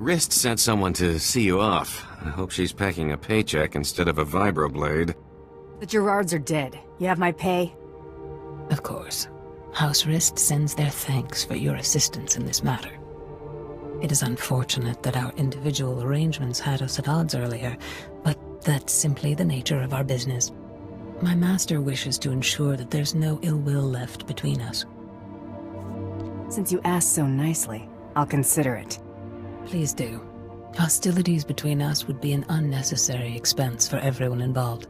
Wrist sent someone to see you off. I hope she's packing a paycheck instead of a vibroblade. The Gerards are dead. You have my pay? Of course. House Wrist sends their thanks for your assistance in this matter. It is unfortunate that our individual arrangements had us at odds earlier, but that's simply the nature of our business. My master wishes to ensure that there's no ill will left between us. Since you asked so nicely, I'll consider it. Please do. Hostilities between us would be an unnecessary expense for everyone involved.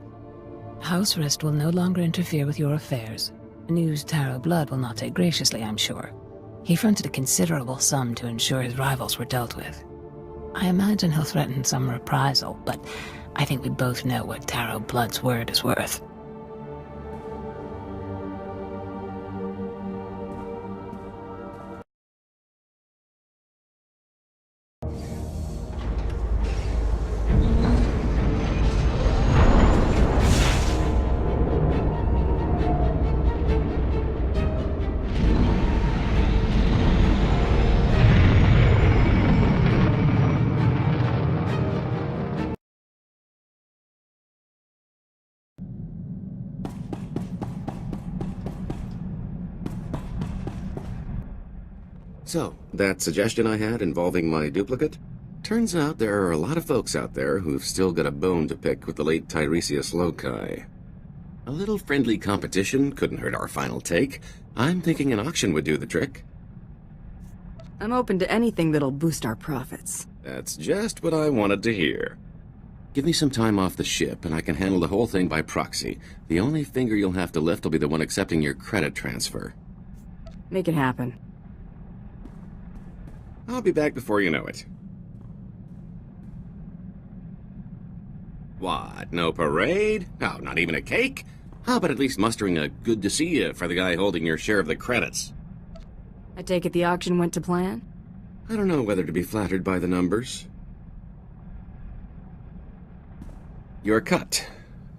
House Wrist will no longer interfere with your affairs. News Taro Blood will not take graciously, I'm sure. He fronted a considerable sum to ensure his rivals were dealt with. I imagine he'll threaten some reprisal, but I think we both know what Taro Blood's word is worth. So, that suggestion I had involving my duplicate? Turns out there are a lot of folks out there who've still got a bone to pick with the late Tiresias Loci. A little friendly competition couldn't hurt our final take. I'm thinking an auction would do the trick. I'm open to anything that'll boost our profits. That's just what I wanted to hear. Give me some time off the ship, and I can handle the whole thing by proxy. The only finger you'll have to lift will be the one accepting your credit transfer. Make it happen. I'll be back before you know it. What, no parade? Oh, not even a cake? How about at least mustering a good to see you for the guy holding your share of the credits? I take it the auction went to plan? I don't know whether to be flattered by the numbers. Your cut.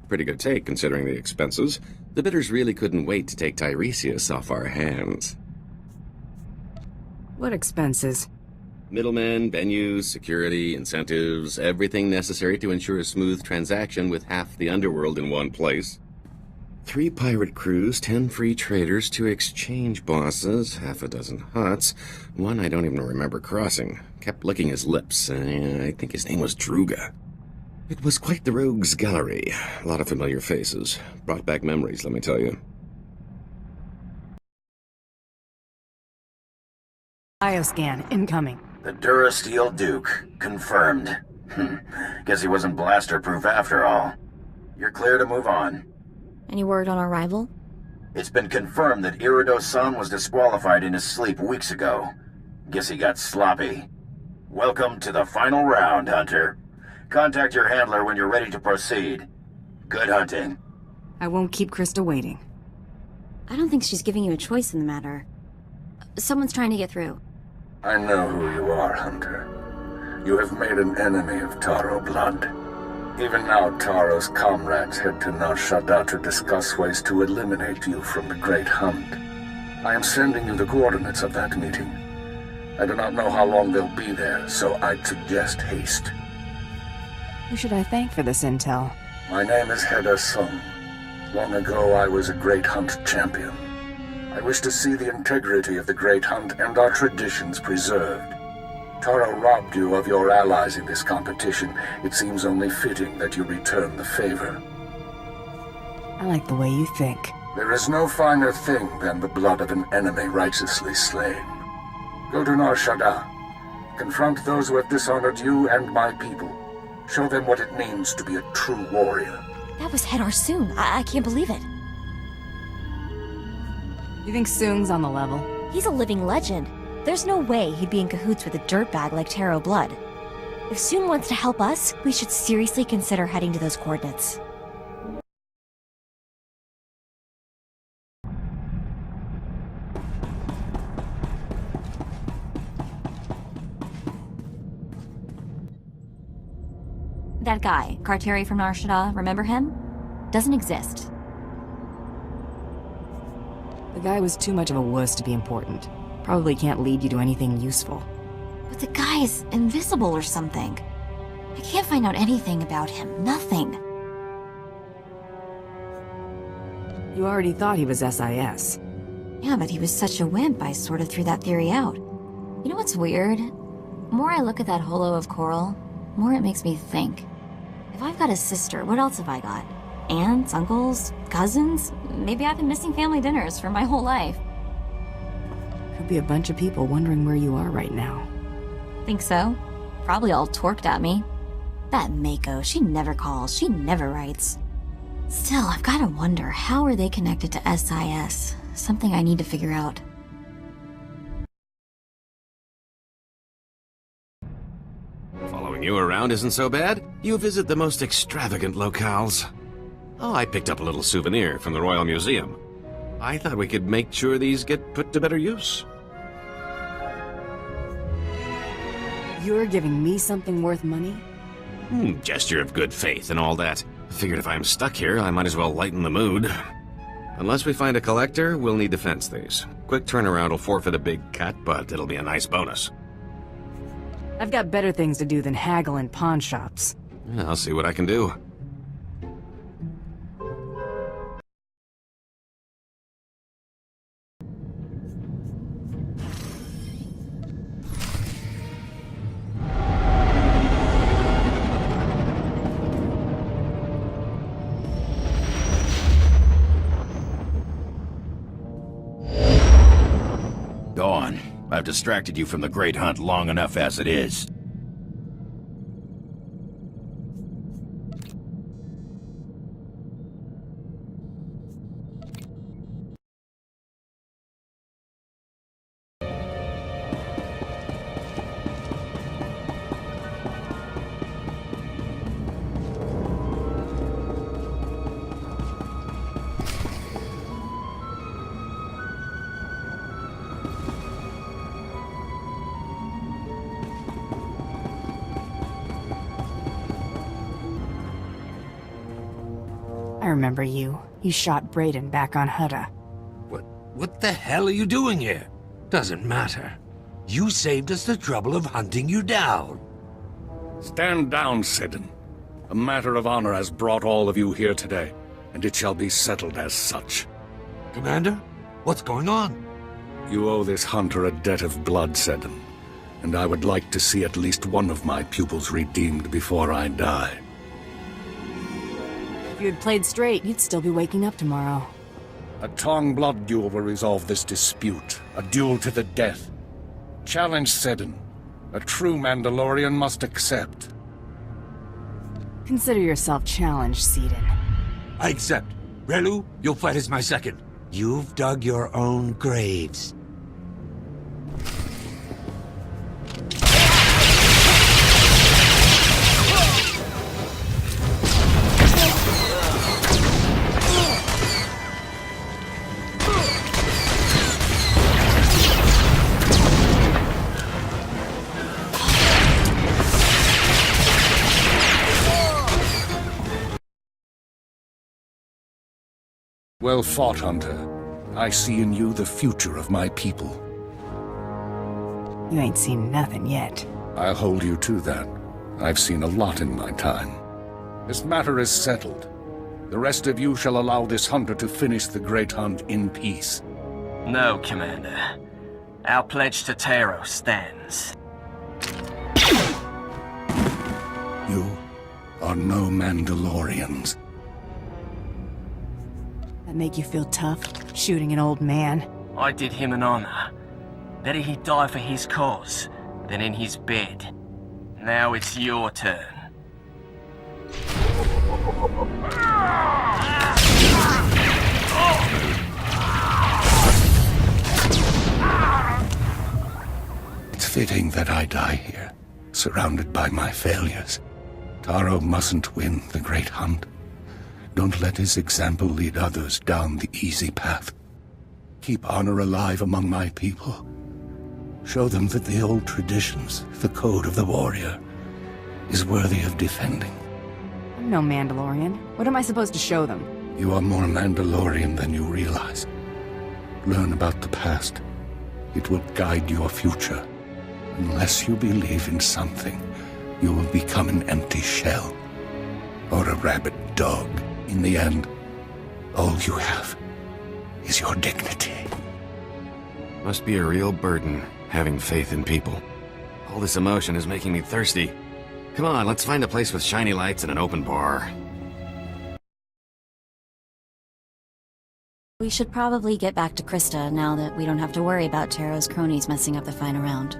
Pretty good take, considering the expenses. The bidders really couldn't wait to take Tiresias off our hands. What expenses? Middlemen, venues, security, incentives, everything necessary to ensure a smooth transaction with half the underworld in one place. 3 pirate crews, 10 free traders, 2 exchange bosses, half a dozen huts, one I don't even remember crossing. Kept licking his lips. I think his name was Druga. It was quite the rogues gallery. A lot of familiar faces. Brought back memories, let me tell you. Bioscan, incoming. The Durasteel Duke, confirmed. Guess he wasn't blaster-proof after all. You're clear to move on. Any word on our rival? It's been confirmed that Irido-san was disqualified in his sleep weeks ago. Guess he got sloppy. Welcome to the final round, Hunter. Contact your handler when you're ready to proceed. Good hunting. I won't keep Krista waiting. I don't think she's giving you a choice in the matter. Someone's trying to get through. I know who you are, Hunter. You have made an enemy of Taro Blood. Even now, Taro's comrades head to Nar Shaddaa to discuss ways to eliminate you from the Great Hunt. I am sending you the coordinates of that meeting. I do not know how long they'll be there, so I'd suggest haste. Who should I thank for this intel? My name is Heda Sung. Long ago, I was a Great Hunt champion. I wish to see the integrity of the Great Hunt and our traditions preserved. Taro robbed you of your allies in this competition. It seems only fitting that you return the favor. I like the way you think. There is no finer thing than the blood of an enemy righteously slain. Go to Nar Shaddaa. Confront those who have dishonored you and my people. Show them what it means to be a true warrior. That was Hedar Soon. I can't believe it. You think Soong's on the level? He's a living legend. There's no way he'd be in cahoots with a dirtbag like Taro Blood. If Soon wants to help us, we should seriously consider heading to those coordinates. That guy, Carteri from Nar Shaddaa, remember him? Doesn't exist. The guy was too much of a wuss to be important. Probably can't lead you to anything useful. But the guy's invisible or something. I can't find out anything about him. Nothing. You already thought he was SIS. Yeah, but he was such a wimp, I sort of threw that theory out. You know what's weird? The more I look at that holo of Coral, the more it makes me think. If I've got a sister, what else have I got? Aunts, uncles, cousins? Maybe I've been missing family dinners for my whole life. Could be a bunch of people wondering where you are right now. Think so? Probably all torqued at me. That Mako, she never calls, she never writes. Still, I've gotta wonder, how are they connected to SIS? Something I need to figure out. Following you around isn't so bad. You visit the most extravagant locales. Oh, I picked up a little souvenir from the Royal Museum. I thought we could make sure these get put to better use. You're giving me something worth money? Gesture of good faith and all that. Figured if I'm stuck here, I might as well lighten the mood. Unless we find a collector, we'll need to fence these. Quick turnaround will forfeit a big cut, but it'll be a nice bonus. I've got better things to do than haggle in pawn shops. Yeah, I'll see what I can do. Go on. I've distracted you from the Great Hunt long enough as it is. I remember you. You shot Brayden back on Hutta. What the hell are you doing here? Doesn't matter. You saved us the trouble of hunting you down. Stand down, Seddon. A matter of honor has brought all of you here today, and it shall be settled as such. Commander, what's going on? You owe this hunter a debt of blood, Seddon, and I would like to see at least one of my pupils redeemed before I die. If you had played straight, you'd still be waking up tomorrow. A Tong blood duel will resolve this dispute. A duel to the death. Challenge Seddon. A true Mandalorian must accept. Consider yourself challenged, Seddon. I accept. Relu, you'll fight as my second. You've dug your own graves. Well fought, Hunter. I see in you the future of my people. You ain't seen nothing yet. I'll hold you to that. I've seen a lot in my time. This matter is settled. The rest of you shall allow this hunter to finish the Great Hunt in peace. No, Commander. Our pledge to Taro stands. You are no Mandalorians. That make you feel tough, shooting an old man? I did him an honor. Better he die for his cause than in his bed. Now it's your turn. It's fitting that I die here, surrounded by my failures. Taro mustn't win the Great Hunt. Don't let his example lead others down the easy path. Keep honor alive among my people. Show them that the old traditions, the code of the warrior, is worthy of defending. I'm no Mandalorian. What am I supposed to show them? You are more Mandalorian than you realize. Learn about the past. It will guide your future. Unless you believe in something, you will become an empty shell. Or a rabid dog. In the end, all you have is your dignity. Must be a real burden, having faith in people. All this emotion is making me thirsty. Come on, let's find a place with shiny lights and an open bar. We should probably get back to Krista now that we don't have to worry about Taro's cronies messing up the final round.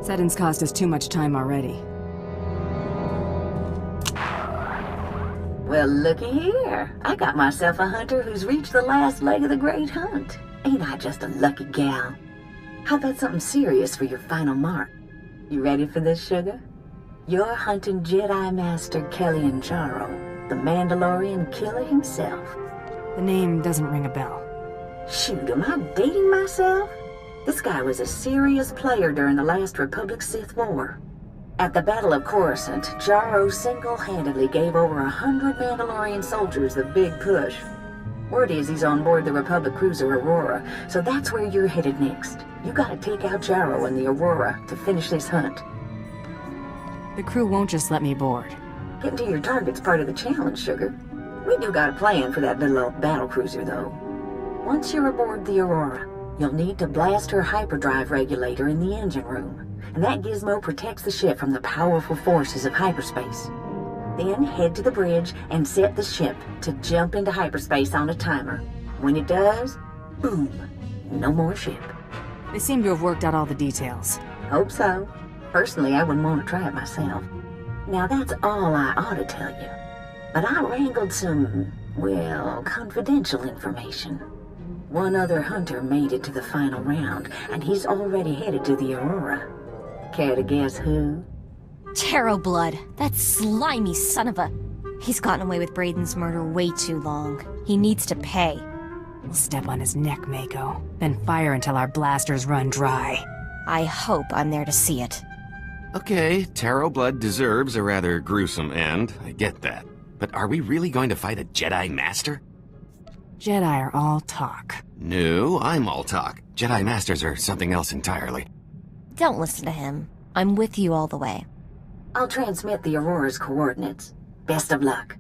Seddon's cost us too much time already. Well, looky here. I got myself a hunter who's reached the last leg of the great hunt. Ain't I just a lucky gal? How about something serious for your final mark? You ready for this, sugar? You're hunting Jedi Master Kellyan Jaro, the Mandalorian killer himself. The name doesn't ring a bell. Shoot, am I dating myself? This guy was a serious player during the last Republic Sith War. At the Battle of Coruscant, Jaro single-handedly gave over 100 Mandalorian soldiers the big push. Word is he's on board the Republic cruiser Aurora, so that's where you're headed next. You gotta take out Jaro and the Aurora to finish this hunt. The crew won't just let me board. Getting to your target's part of the challenge, sugar. We do got a plan for that little old battle cruiser, though. Once you're aboard the Aurora, you'll need to blast her hyperdrive regulator in the engine room. And that gizmo protects the ship from the powerful forces of hyperspace. Then head to the bridge and set the ship to jump into hyperspace on a timer. When it does, boom, no more ship. They seem to have worked out all the details. Hope so. Personally, I wouldn't want to try it myself. Now that's all I ought to tell you. But I wrangled some, well, confidential information. One other hunter made it to the final round, and he's already headed to the Aurora. Care to guess who? Taro Blood, that slimy son of a... He's gotten away with Brayden's murder way too long. He needs to pay. We'll step on his neck, Mako. Then fire until our blasters run dry. I hope I'm there to see it. Okay, Taro Blood deserves a rather gruesome end, I get that. But are we really going to fight a Jedi Master? Jedi are all talk. No, I'm all talk. Jedi Masters are something else entirely. Don't listen to him. I'm with you all the way. I'll transmit the Aurora's coordinates. Best of luck.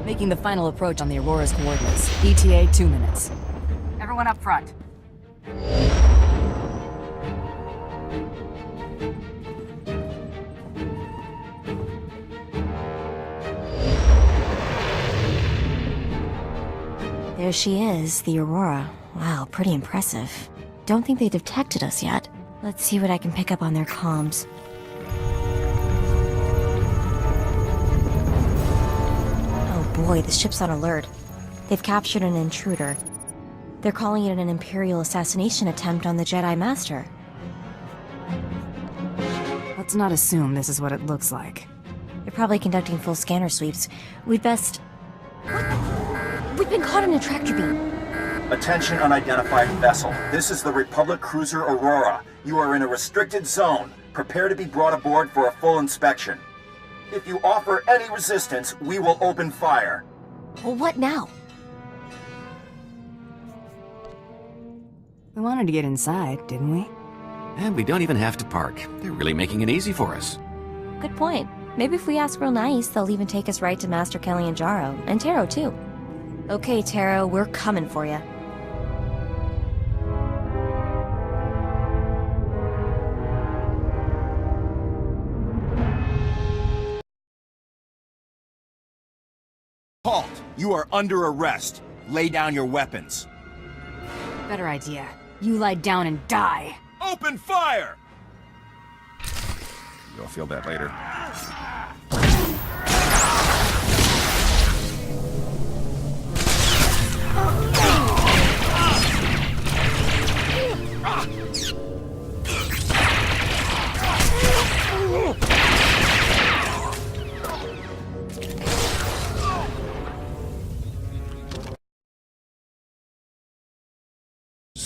Making the final approach on the Aurora's coordinates. ETA 2 minutes. Everyone up front. There she is, the Aurora. Wow, pretty impressive. Don't think they detected us yet. Let's see what I can pick up on their comms. Oh boy, the ship's on alert. They've captured an intruder. They're calling it an Imperial assassination attempt on the Jedi Master. Let's not assume this is what it looks like. They're probably conducting full scanner sweeps. We'd best... We've been caught in a tractor beam. Attention unidentified vessel. This is the Republic cruiser Aurora. You are in a restricted zone. Prepare to be brought aboard for a full inspection. If you offer any resistance, we will open fire. Well, what now? We wanted to get inside, didn't we? And we don't even have to park. They're really making it easy for us. Good point. Maybe if we ask real nice, they'll even take us right to Master Kellyan Jaro, and Taro too. Okay, Taro, we're coming for you. Halt! You are under arrest. Lay down your weapons. Better idea. You lie down and die. Open fire! You'll feel that later.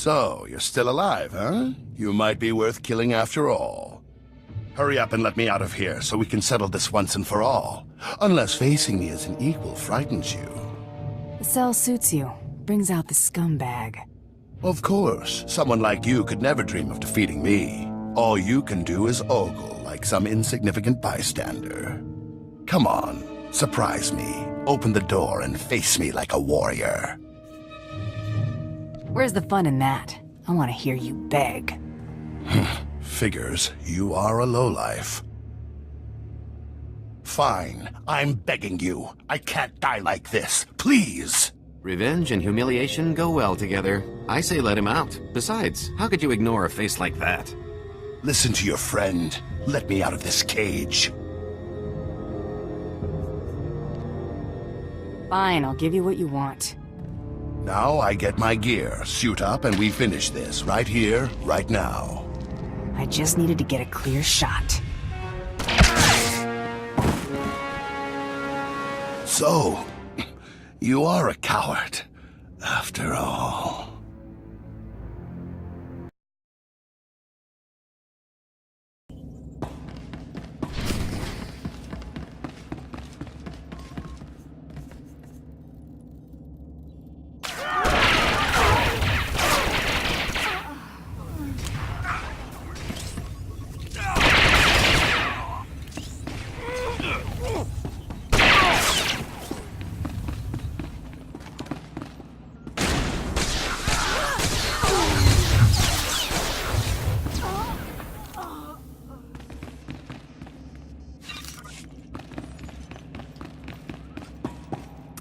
So, you're still alive, huh? You might be worth killing after all. Hurry up and let me out of here so we can settle this once and for all. Unless facing me as an equal frightens you. The cell suits you. Brings out the scumbag. Of course. Someone like you could never dream of defeating me. All you can do is ogle like some insignificant bystander. Come on, surprise me. Open the door and face me like a warrior. Where's the fun in that? I want to hear you beg. Figures, you are a lowlife. Fine, I'm begging you. I can't die like this. Please! Revenge and humiliation go well together. I say let him out. Besides, how could you ignore a face like that? Listen to your friend. Let me out of this cage. Fine, I'll give you what you want. Now I get my gear, suit up, and we finish this right here, right now. I just needed to get a clear shot. So, you are a coward, after all.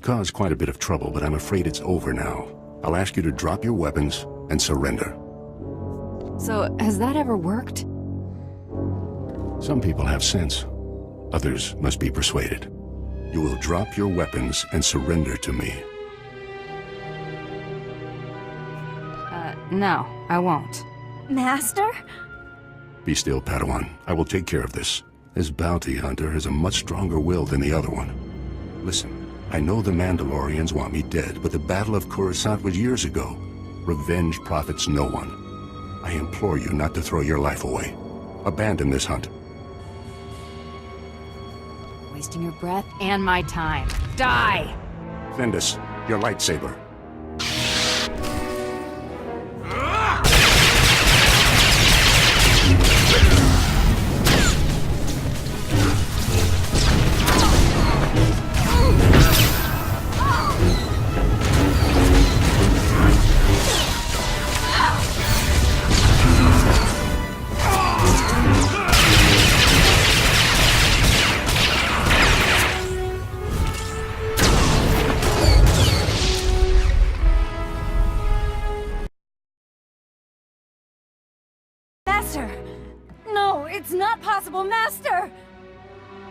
Caused quite a bit of trouble, but I'm afraid it's over now. I'll ask you to drop your weapons and surrender. So, has that ever worked? Some people have sense. Others must be persuaded. You will drop your weapons and surrender to me. No, I won't. Master? Be still, Padawan. I will take care of this. This bounty hunter has a much stronger will than the other one. Listen. I know the Mandalorians want me dead, but the Battle of Coruscant was years ago. Revenge profits no one. I implore you not to throw your life away. Abandon this hunt. Wasting your breath and my time. Die! Vendus, your lightsaber. It's not possible, Master!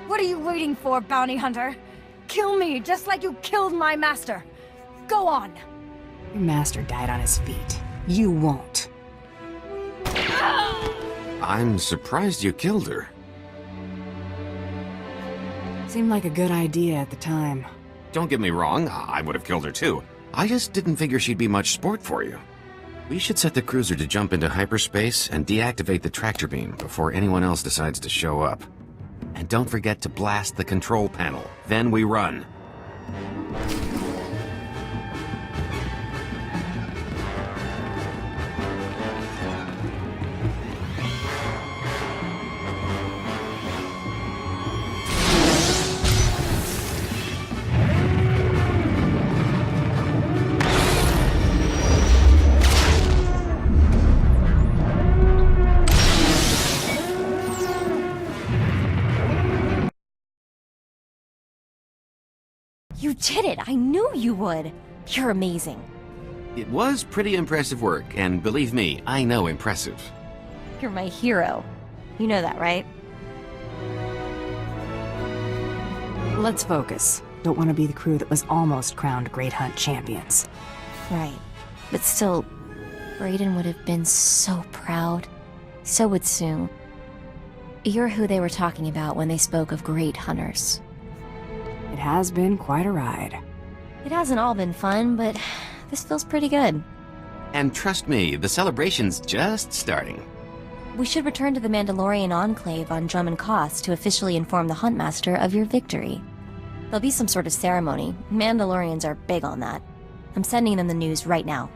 What are you waiting for, bounty hunter? Kill me, just like you killed my master. Go on! Your master died on his feet. You won't. I'm surprised you killed her. Seemed like a good idea at the time. Don't get me wrong, I would have killed her too. I just didn't figure she'd be much sport for you. We should set the cruiser to jump into hyperspace and deactivate the tractor beam before anyone else decides to show up. And don't forget to blast the control panel. Then we run. You did it! I knew you would! You're amazing. It was pretty impressive work, and believe me, I know impressive. You're my hero. You know that, right? Let's focus. Don't want to be the crew that was almost crowned Great Hunt champions. Right. But still, Brayden would have been so proud. So would Sue. You're who they were talking about when they spoke of great hunters. It has been quite a ride. It hasn't all been fun, but this feels pretty good. And trust me, the celebration's just starting. We should return to the Mandalorian Enclave on Drummond Koss to officially inform the Huntmaster of your victory. There'll be some sort of ceremony. Mandalorians are big on that. I'm sending them the news right now.